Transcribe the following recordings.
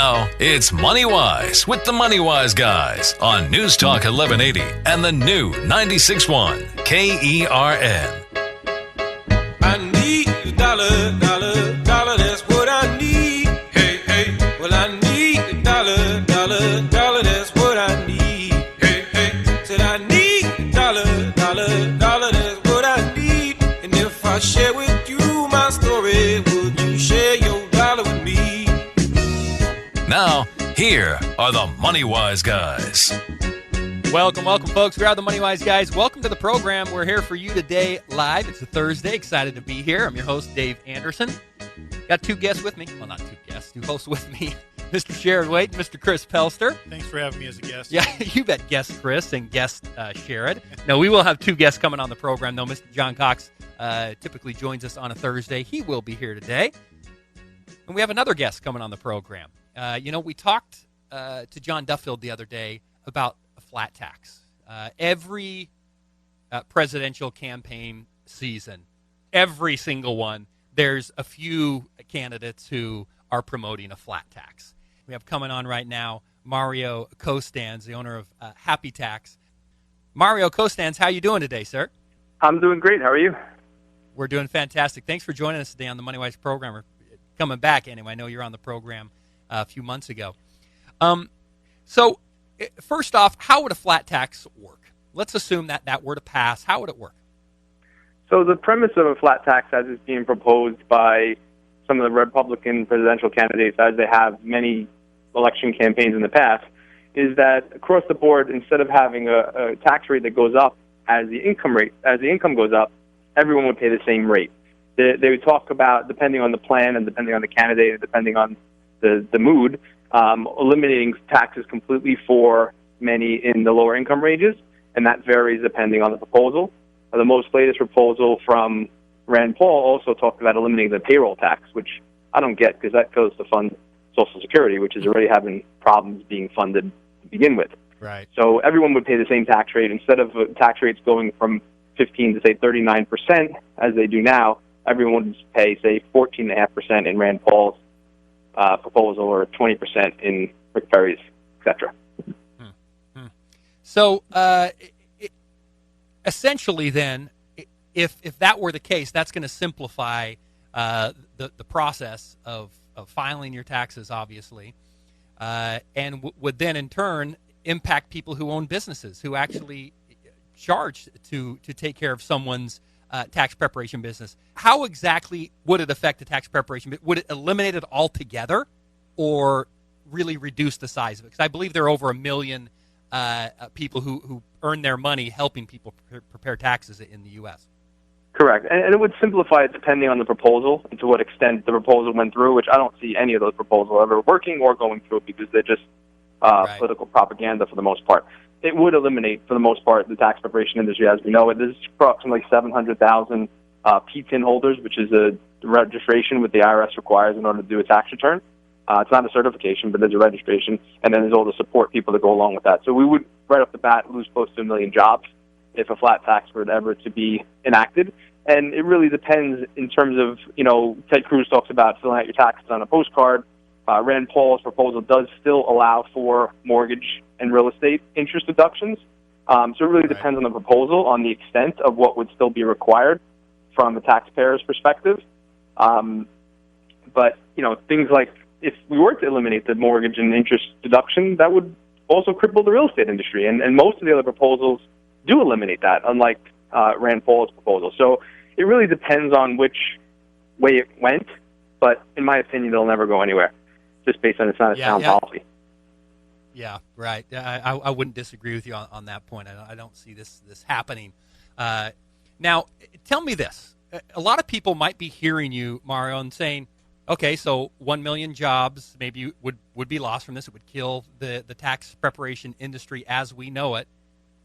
Now, it's Moneywise with the Moneywise Guys on News Talk 1180 and the new 96.1 KERN. I need a dollar, dollar, dollar, that's what I need. Hey, hey, well, I need a dollar, dollar, dollar, that's what I need. Hey, hey, said I need a dollar, dollar, dollar, that's what I need. And if I share with you my story, would you share your dollar with me? Now, here are the Moneywise Guys. Welcome, folks. We are the Moneywise Guys. Welcome to the program. We're here for you today live. It's a Thursday. Excited to be here. I'm your host, Dave Anderson. Got two guests with me. Well, not two guests. Two hosts with me. Mr. Sherrod Waite and Mr. Chris Pelster. Thanks for having me as a guest. Yeah, you bet, guest Chris and guest Sherrod. No, we will have two guests coming on the program, though. Mr. John Cox typically joins us on a Thursday. He will be here today. And we have another guest coming on the program. We talked to John Duffield the other day about a flat tax. Every presidential campaign season, every single one, there's a few candidates who are promoting a flat tax. We have coming on right now Mario Costanz, the owner of Happy Tax. Mario Costanz, how you doing today, sir? I'm doing great. How are you? We're doing fantastic. Thanks for joining us today on the Moneywise program. Or coming back anyway. I know you were on the program a few months ago. So first off, how would a flat tax work? Let's assume that were to pass. How would it work? So the premise of a flat tax, as is being proposed by some of the Republican presidential candidates, as they have many election campaigns in the past, is that across the board, instead of having a tax rate that goes up as the income goes up, everyone would pay the same rate. They would talk about, depending on the plan and depending on the candidate and depending on the mood, eliminating taxes completely for many in the lower income ranges, and that varies depending on the proposal. The most latest proposal from Rand Paul also talked about eliminating the payroll tax, which I don't get because that goes to fund Social Security, which is already having problems being funded to begin with. Right. So everyone would pay the same tax rate. Instead of tax rates going from 15 to, say, 39% as they do now, everyone would pay, say, 14.5% in Rand Paul's proposal or 20% in Rick Perry's, et cetera. So essentially then, if that were the case, that's going to simplify the process of filing your taxes, obviously, and would then in turn impact people who own businesses, who actually charge to take care of someone's tax preparation business. How exactly would it affect the tax preparation? Would it eliminate it altogether or really reduce the size of it? Because I believe there are over 1 million people who earn their money helping people prepare taxes in the U.S. Correct. And it would simplify it depending on the proposal and to what extent the proposal went through, which I don't see any of those proposals ever working or going through because they're just political propaganda for the most part. It would eliminate, for the most part, the tax preparation industry as we know it. There's approximately 700,000 PTIN holders, which is a registration that the IRS requires in order to do a tax return. It's not a certification, but there's a registration, and then there's all the support people that go along with that. So we would, right off the bat, lose close to 1 million jobs if a flat tax were ever to be enacted. And it really depends in terms of, Ted Cruz talks about filling out your taxes on a postcard. Rand Paul's proposal does still allow for mortgage and real estate interest deductions. So it really depends on the proposal, on the extent of what would still be required from the taxpayer's perspective. But, things like if we were to eliminate the mortgage and interest deduction, that would also cripple the real estate industry. And most of the other proposals do eliminate that, unlike Rand Paul's proposal. So it really depends on which way it went. But in my opinion, it'll never go anywhere, just based on it's not a sound policy. Yeah, right. I wouldn't disagree with you on that point. I don't see this happening. Now, tell me this. A lot of people might be hearing you, Mario, and saying, okay, so 1 million jobs maybe would be lost from this. It would kill the tax preparation industry as we know it.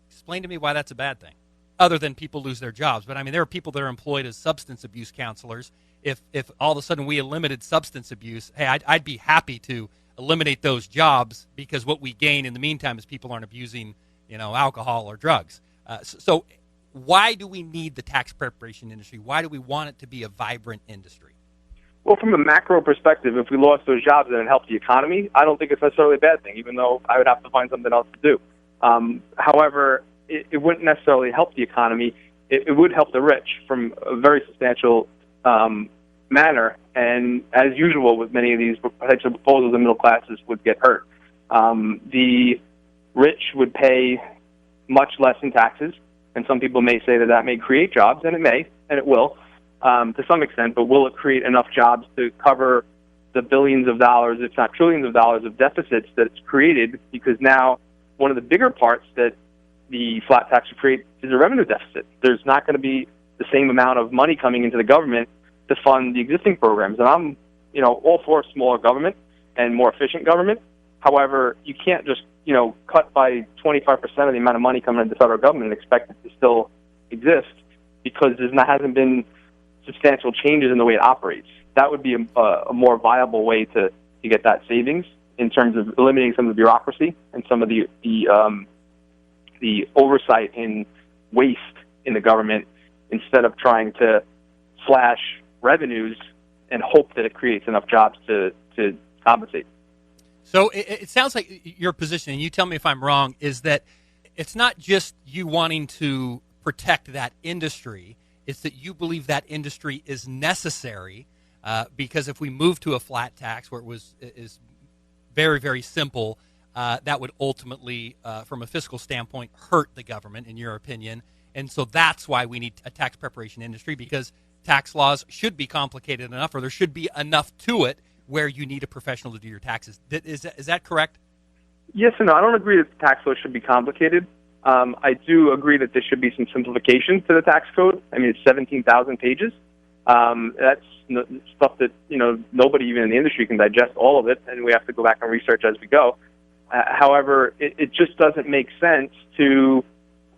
Explain to me why that's a bad thing, other than people lose their jobs. But, I mean, there are people that are employed as substance abuse counselors. If all of a sudden we eliminated substance abuse, hey, I'd be happy to eliminate those jobs because what we gain in the meantime is people aren't abusing, alcohol or drugs. So why do we need the tax preparation industry? Why do we want it to be a vibrant industry? Well, from a macro perspective, if we lost those jobs and it helped the economy, I don't think it's necessarily a bad thing, even though I would have to find something else to do. However, it wouldn't necessarily help the economy. It would help the rich from a very substantial manner. And as usual with many of these types of proposals, the middle classes would get hurt. The rich would pay much less in taxes, and some people may say that that may create jobs, and it may, and it will, to some extent, but will it create enough jobs to cover the billions of dollars, if not trillions of dollars of deficits that it's created? Because now one of the bigger parts that the flat tax would create is a revenue deficit. There's not going to be the same amount of money coming into the government to fund the existing programs. And I'm, all for smaller government and more efficient government. However, you can't just, cut by 25% of the amount of money coming into the federal government and expect it to still exist, because hasn't been substantial changes in the way it operates. That would be a more viable way to get that savings in terms of eliminating some of the bureaucracy and some of the oversight and waste in the government, instead of trying to slash revenues and hope that it creates enough jobs to compensate. So it sounds like your position, and you tell me if I'm wrong, is that it's not just you wanting to protect that industry, it's that you believe that industry is necessary, because if we move to a flat tax where is very, very simple, that would ultimately, from a fiscal standpoint, hurt the government, in your opinion. And so that's why we need a tax preparation industry, because tax laws should be complicated enough, or there should be enough to it where you need a professional to do your taxes. Is that correct? Yes and no. I don't agree that the tax law should be complicated. I do agree that there should be some simplification to the tax code. I mean, it's 17,000 pages. That's stuff that, nobody even in the industry can digest all of it, and we have to go back and research as we go. However, it just doesn't make sense to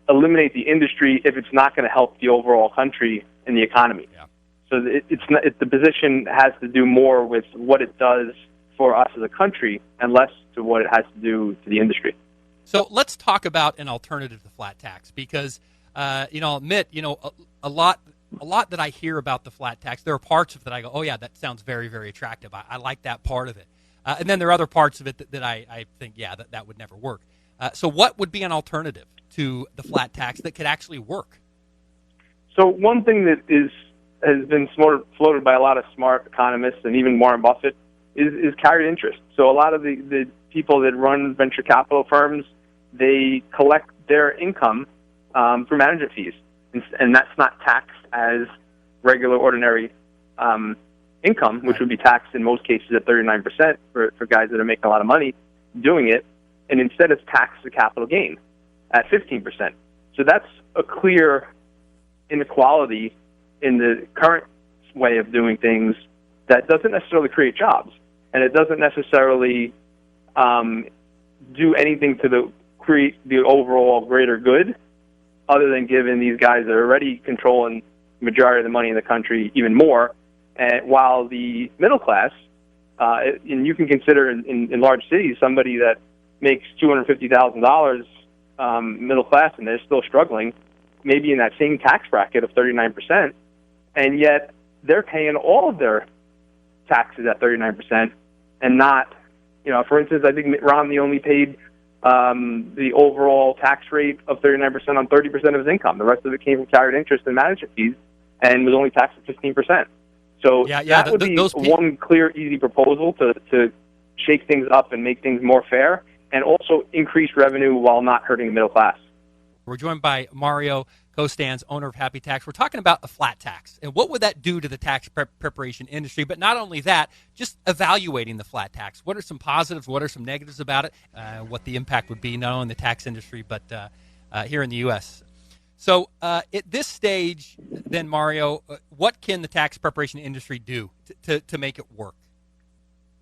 eliminate the industry if it's not going to help the overall country and the economy. Yeah. So the position has to do more with what it does for us as a country and less to what it has to do to the industry. So let's talk about an alternative to flat tax, because I'll admit, a lot that I hear about the flat tax, there are parts of it that I go, oh yeah, that sounds very, very attractive. I like that part of it. And then there are other parts of it that I think, yeah, that would never work. So what would be an alternative to the flat tax that could actually work? So one thing that has been floated by a lot of smart economists and even Warren Buffett is carried interest. So a lot of the people that run venture capital firms, they collect their income for management fees, and that's not taxed as regular, ordinary income, which would be taxed in most cases at 39% for guys that are making a lot of money doing it, and instead it's taxed the capital gain at 15%. So that's a clear inequality in the current way of doing things that doesn't necessarily create jobs, and it doesn't necessarily do anything to create the overall greater good, other than giving these guys that are already controlling the majority of the money in the country even more. And while the middle class, and you can consider in large cities somebody that makes $250,000 middle class and they're still struggling, maybe in that same tax bracket of 39%, and yet they're paying all of their taxes at 39% and not, for instance, I think Mitt Romney only paid the overall tax rate of 39% on 30% of his income. The rest of it came from carried interest and management fees and was only taxed at 15%. So that would be one clear, easy proposal to shake things up and make things more fair, and also increase revenue while not hurting the middle class. We're joined by Mario Costanz, owner of Happy Tax. We're talking about a flat tax, and what would that do to the tax preparation industry? But not only that, just evaluating the flat tax. What are some positives? What are some negatives about it? What the impact would be, not only in the tax industry, but here in the U.S. So at this stage, then, Mario, what can the tax preparation industry do to make it work?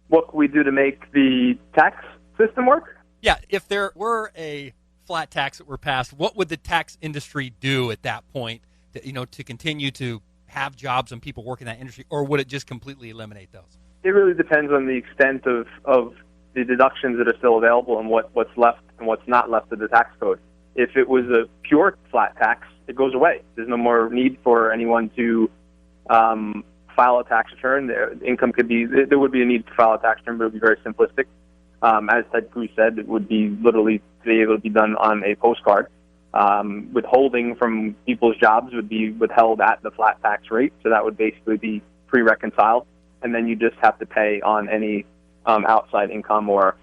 What can we do to make the tax system work? Yeah, if there were a flat tax that were passed, what would the tax industry do at that point to continue to have jobs and people work in that industry, or would it just completely eliminate those? It really depends on the extent of the deductions that are still available and what's left and what's not left of the tax code. If it was a pure flat tax, it goes away. There's no more need for anyone to file file a tax return. There would be a need to file a tax return, but it would be very simplistic. As Ted Cruz said, it would be literally be able to be done on a postcard. Withholding from people's jobs would be withheld at the flat tax rate, so that would basically be pre-reconciled, and then you just have to pay on any outside income or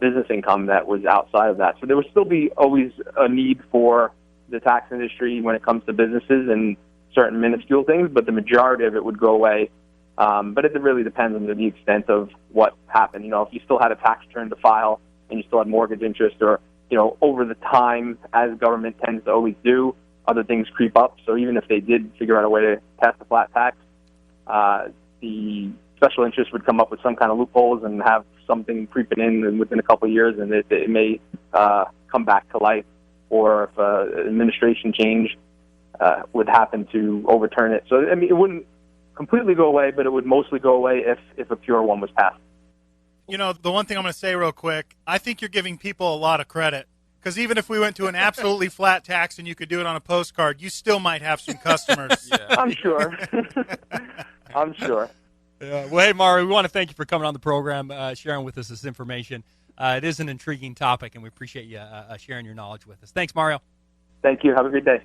business income that was outside of that. So there would still be always a need for the tax industry when it comes to businesses and certain minuscule things, but the majority of it would go away. But it really depends on the extent of what happened. If you still had a tax return to file and you still had mortgage interest, or over the time, as government tends to always do, other things creep up. So even if they did figure out a way to test the flat tax, the special interest would come up with some kind of loopholes and have something creeping in within a couple of years, and it may come back to life, or if administration change would happen to overturn it. So, it wouldn't completely go away, but it would mostly go away if a pure one was passed. The one thing I'm going to say real quick, I think you're giving people a lot of credit, because even if we went to an absolutely flat tax and you could do it on a postcard, you still might have some customers. Yeah. I'm sure. I'm sure. Well, hey, Mario, we want to thank you for coming on the program, sharing with us this information. It is an intriguing topic, and we appreciate you sharing your knowledge with us. Thanks, Mario. Thank you. Have a good day.